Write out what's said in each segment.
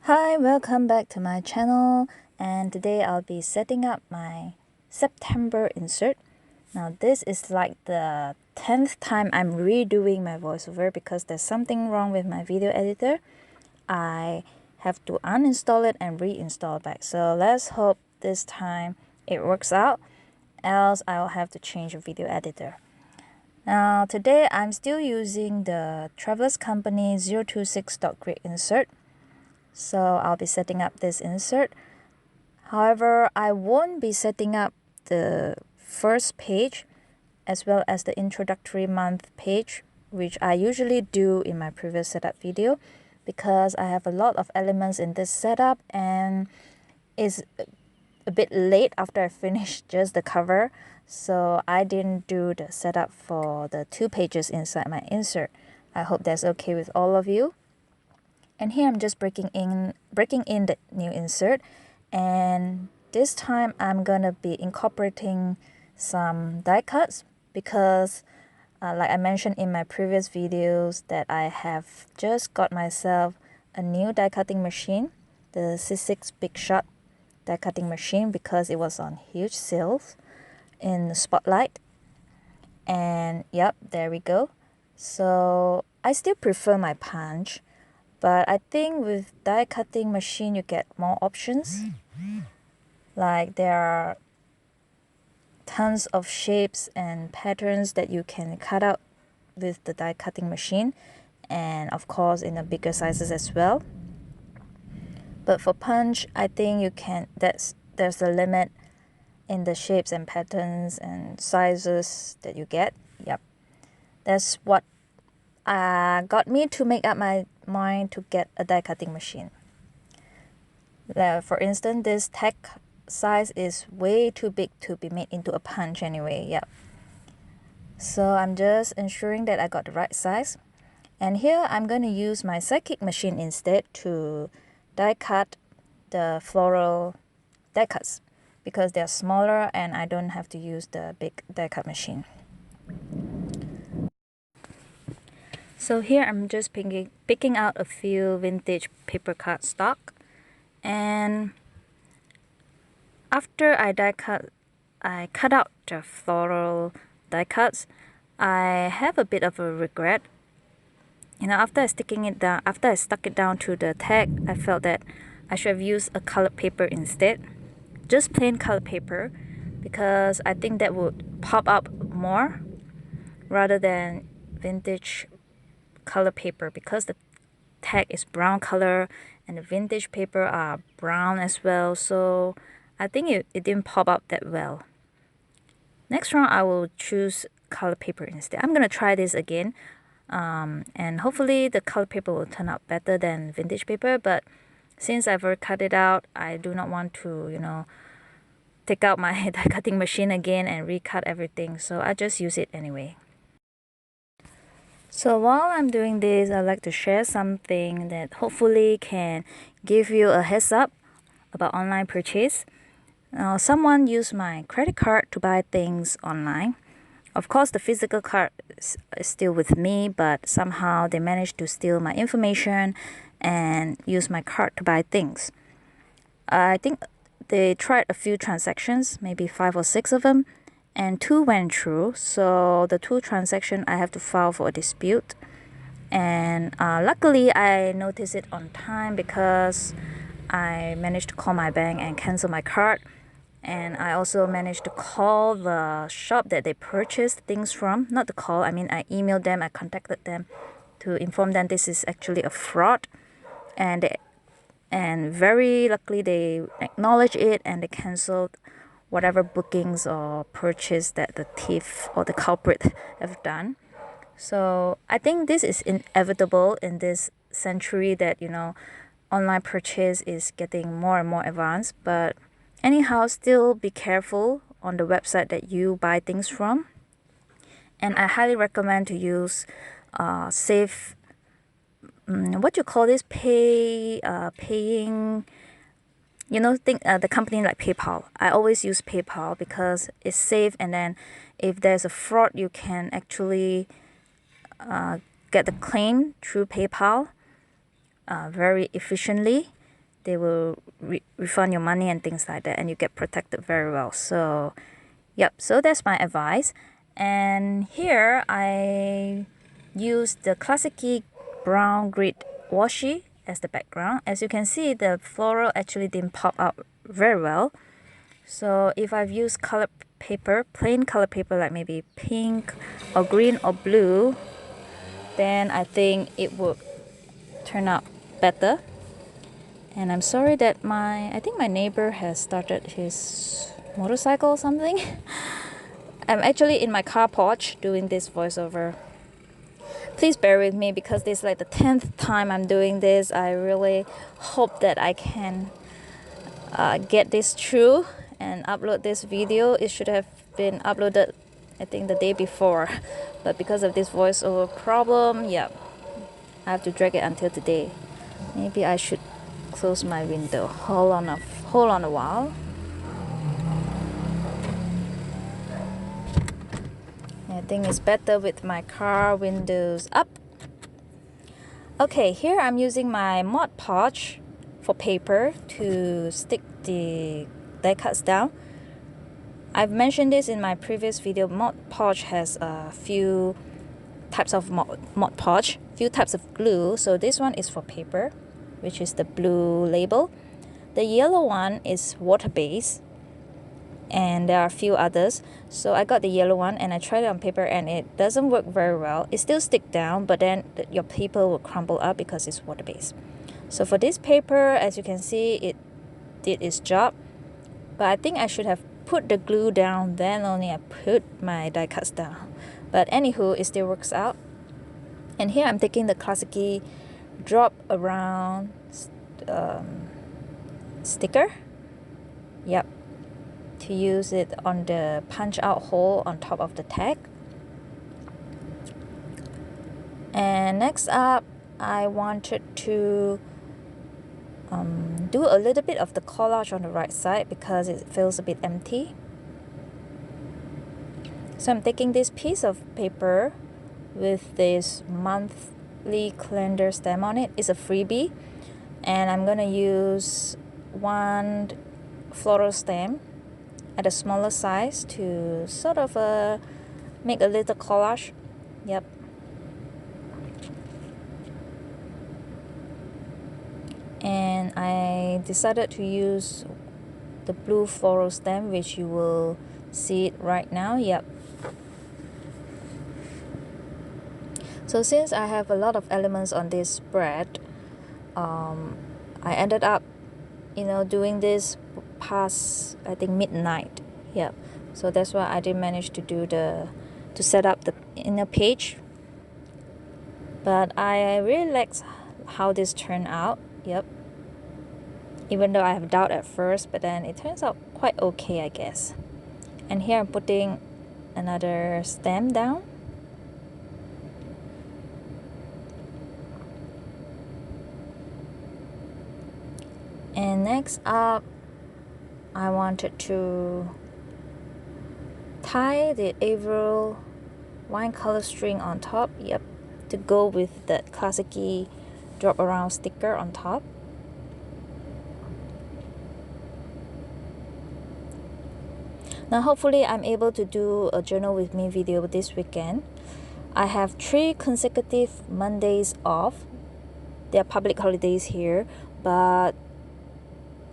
Hi, welcome back to my channel, and today I'll be setting up my September insert. Now this is like the 10th time I'm redoing my voiceover because there's something wrong with my video editor. I have to uninstall it and reinstall it back. So let's hope this time it works out, else I'll have to change the video editor. Now today I'm still using the Travelers Company 026.grid insert. So I'll be setting up this insert. However, I won't be setting up the first page as well as the introductory month page, which I usually do in my previous setup video, because I have a lot of elements in this setup and it's a bit late after I finished just the cover, so I didn't do the setup for the 2 pages inside my insert. I hope that's okay with all of you. And here I'm just breaking in the new insert, and this time I'm gonna be incorporating some die cuts because like I mentioned in my previous videos that I have just got myself a new die cutting machine, the C6 Big Shot die cutting machine, because it was on huge sales in the Spotlight. And yep, there we go. So I still prefer my punch, but I think with die cutting machine you get more options. Like there are tons of shapes and patterns that you can cut out with the die cutting machine, and of course in the bigger sizes as well. But for punch, I think you can, there's a limit in the shapes and patterns and sizes that you get. Yep, that's what got me to make up my mind to get a die cutting machine. For instance, this tag size is way too big to be made into a punch anyway. Yep. So I'm just ensuring that I got the right size. And here I'm going to use my Sidekick machine instead to die cut the floral die cuts, because they're smaller and I don't have to use the big die cut machine. So here I'm just picking out a few vintage paper cardstock, and after I cut out the floral die cuts, I have a bit of a regret. After I stuck it down to the tag, I felt that I should have used a colored paper instead, just plain colored paper, because I think that would pop up more rather than vintage color paper, because the tag is brown color and the vintage paper are brown as well, so I think it didn't pop up that well. Next round I will choose color paper instead. I'm gonna try this again, and hopefully the color paper will turn out better than vintage paper, but since I've already cut it out, I do not want to take out my die cutting machine again and recut everything, so I just use it anyway. So while I'm doing this, I'd like to share something that hopefully can give you a heads up about online purchase. Now, someone used my credit card to buy things online. Of course, the physical card is still with me, but somehow they managed to steal my information and use my card to buy things. I think they tried a few transactions, maybe 5 or 6 of them, and 2 went through. So the 2 transactions I have to file for a dispute, and luckily I noticed it on time because I managed to call my bank and cancel my card, and I also managed to call the shop that they purchased things from. Not the call, I mean I emailed them, I contacted them to inform them this is actually a fraud, and very luckily they acknowledged it and they canceled whatever bookings or purchase that the thief or the culprit have done. So I think this is inevitable in this century that online purchase is getting more and more advanced. But anyhow, still be careful on the website that you buy things from, and I highly recommend to use safe, what you call this, paying, the company like PayPal. I always use PayPal because it's safe, and then if there's a fraud, you can actually get the claim through PayPal very efficiently. they will refund your money and things like that, and you get protected very well. So yep, so that's my advice. And here I use the Classic brown grid washi as the background. As you can see, the floral actually didn't pop out very well. So if I've used colored paper, plain colored paper like maybe pink or green or blue, then I think it would turn out better. And I'm sorry that I think my neighbor has started his motorcycle or something. I'm actually in my car porch doing this voiceover. Please bear with me because this is like the 10th time I'm doing this. I really hope that I can get this through and upload this video. It should have been uploaded, I think, the day before, but because of this voiceover problem, yeah, I have to drag it until today. Maybe I should close my window. Hold on a while. I think it's better with my car windows up. Okay, here I'm using my Mod Podge for paper to stick the die cuts down. I've mentioned this in my previous video. Mod Podge has a few types of Mod Podge, few types of glue. So this one is for paper, which is the blue label. The yellow one is water-based, and there are a few others. So I got the yellow one and I tried it on paper and it doesn't work very well. It still sticks down, but then your paper will crumble up because it's water-based. So for this paper, as you can see, it did its job, but I think I should have put the glue down, then only I put my die cuts down. But anywho, it still works out. And here I'm taking the Classic drop around sticker. Yep, to use it on the punch out hole on top of the tag. And next up, I wanted to do a little bit of the collage on the right side because it feels a bit empty. So I'm taking this piece of paper with this monthly calendar stamp on it. It's a freebie, and I'm gonna use one floral stamp at a smaller size to sort of make a little collage. Yep. And I decided to use the blue floral stamp, which you will see it right now. Yep. So since I have a lot of elements on this spread, I ended up, doing this past, I think, midnight. Yep. So that's why I didn't manage to to set up the inner page. But I really liked how this turned out. Yep. Even though I have doubt at first, but then it turns out quite okay, I guess. And here I'm putting another stamp down. And next up, I wanted to tie the Avril wine color string on top. Yep, to go with that Classic drop around sticker on top. Now hopefully I'm able to do a journal with me video this weekend. I have 3 consecutive Mondays off. There are public holidays here, but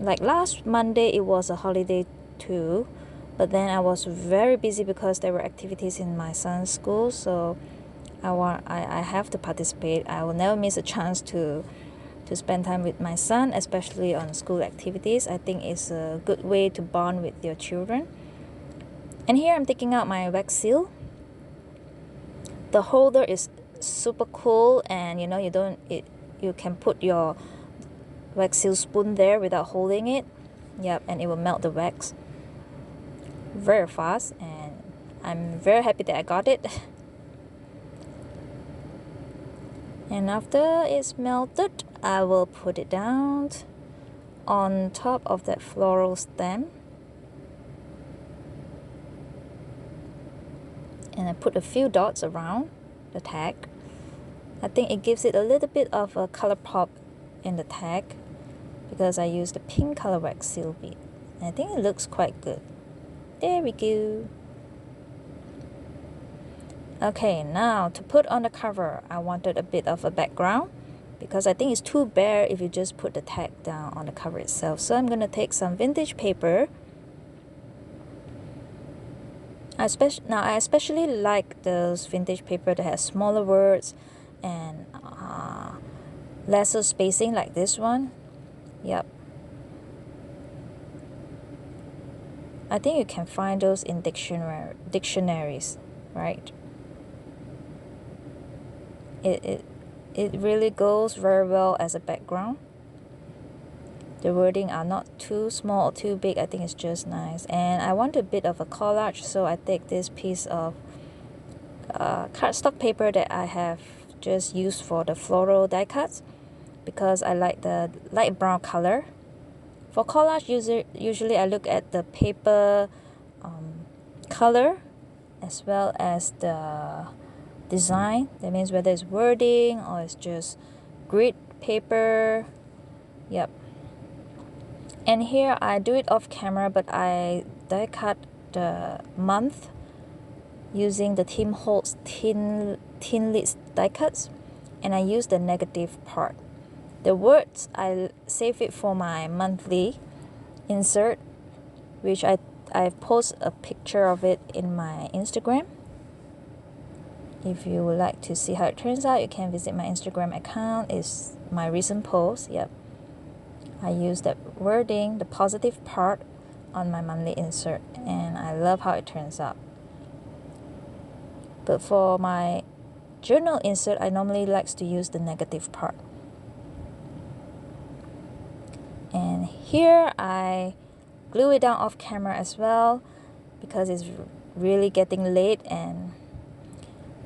like last Monday it was a holiday too, but then I was very busy because there were activities in my son's school, so I have to participate. I will never miss a chance to spend time with my son, especially on school activities. I think it's a good way to bond with your children. And here I'm taking out my wax seal. The holder is super cool, and you can put your wax seal spoon there without holding it. Yep, and it will melt the wax very fast, and I'm very happy that I got it. And after it's melted, I will put it down on top of that floral stem. And I put a few dots around the tag. I think it gives it a little bit of a color pop in the tag. because I used the pink color wax seal bead. I think it looks quite good. There we go. Okay, now to put on the cover, I wanted a bit of a background because I think it's too bare if you just put the tag down on the cover itself. So I'm going to take some vintage paper. I especially like those vintage paper that has smaller words and lesser spacing like this one. Yep. I think you can find those in dictionaries, right? It really goes very well as a background. The wording are not too small or too big. I think it's just nice. And I want a bit of a collage, so I take this piece of cardstock paper that I have just used for the floral die cuts because I like the light brown color. For collage, usually I look at the paper color as well as the design. That means whether it's wording or it's just grid paper. Yep. And here I do it off camera, but I die cut the month using the Tim Holtz thin list die cuts, and I use the negative part. The words I save it for my monthly insert, which I've posted a picture of it in my Instagram. If you would like to see how it turns out, you can visit my Instagram account. It's my recent post. Yep. I use that wording, the positive part, on my monthly insert, and I love how it turns out. But for my journal insert, I normally like to use the negative part. And here I glue it down off camera as well because it's really getting late, and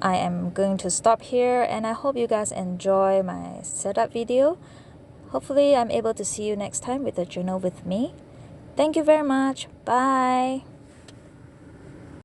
I am going to stop here, and I hope you guys enjoy my setup video. Hopefully I'm able to see you next time with a journal with me. Thank you very much. Bye.